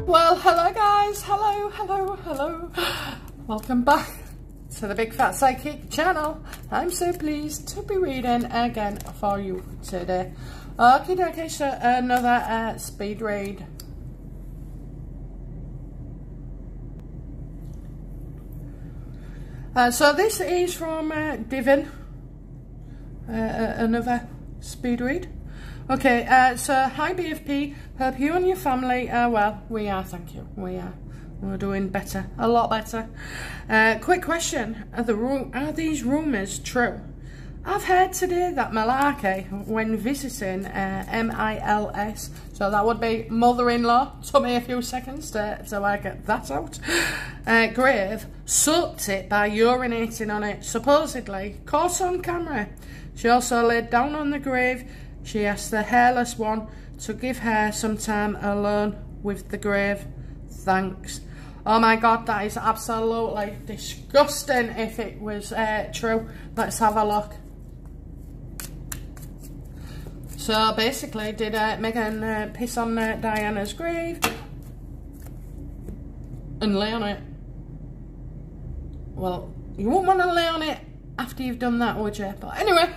Well, hello guys, hello. Welcome back to the Big Fat Psychic channel. I'm so pleased to be reading again for you today. Okay, so another speed read. So this is from Divin, another speed read. Okay, so hi BFP, hope you and your family are well. We are, thank you, we are. We're doing better, a lot better. Quick question, are these rumours true? I've heard today that malarkey, when visiting M-I-L-S, so that would be mother-in-law, took me a few seconds to work that out, grave, soaked it by urinating on it, supposedly, caught on camera. She also laid down on the grave. She asked the hairless one to give her some time alone with the grave. Thanks. Oh my god, that is absolutely disgusting if it was true. Let's have a look. So basically, did Meghan piss on Diana's grave and lay on it? Well, you wouldn't want to lay on it after you've done that, would you? But anyway,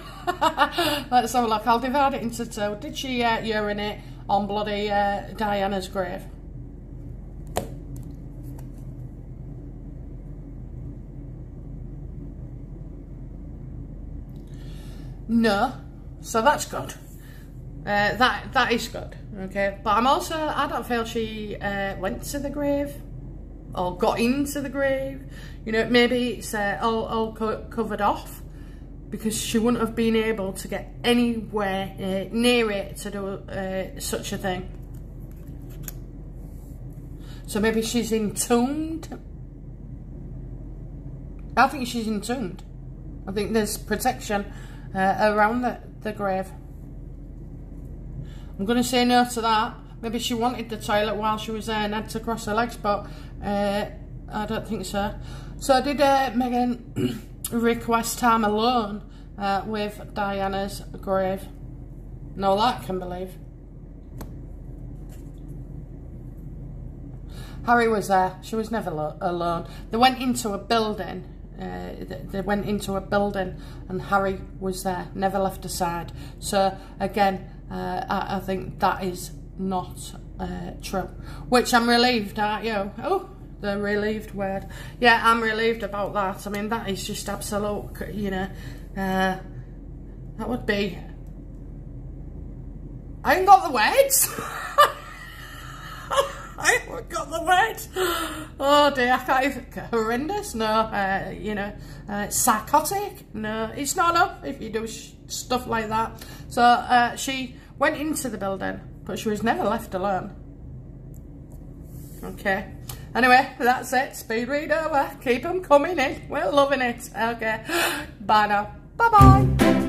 let's have a look. I'll divide it into two. Did she urinate on bloody Diana's grave? No. So that's good. That is good. Okay. But I don't feel she went to the grave or got into the grave. You know, maybe it's all covered off because she wouldn't have been able to get anywhere near it to do such a thing. So maybe she's entombed. I think she's entombed. I think there's protection around the grave. I'm going to say no to that. Maybe she wanted the toilet while she was there and had to cross her legs, but I don't think so. So did Meghan request time alone with Diana's grave? No, that can believe. Harry was there. She was never alone. They went into a building. They went into a building and Harry was there, never left her side. So again, I think that is not true. Which I'm relieved, aren't you? Oh, the relieved word. Yeah, I'm relieved about that. I mean, that is just absolute, you know, that would be... I ain't got the words. I haven't got the words. Oh dear, I can't even... Horrendous? No. You know, psychotic? No, it's not enough if you do stuff like that. So she went into the building, but she was never left alone. Okay. Anyway, that's it. Speed read over. Keep them coming in. We're loving it. Okay. Bye now. Bye-bye.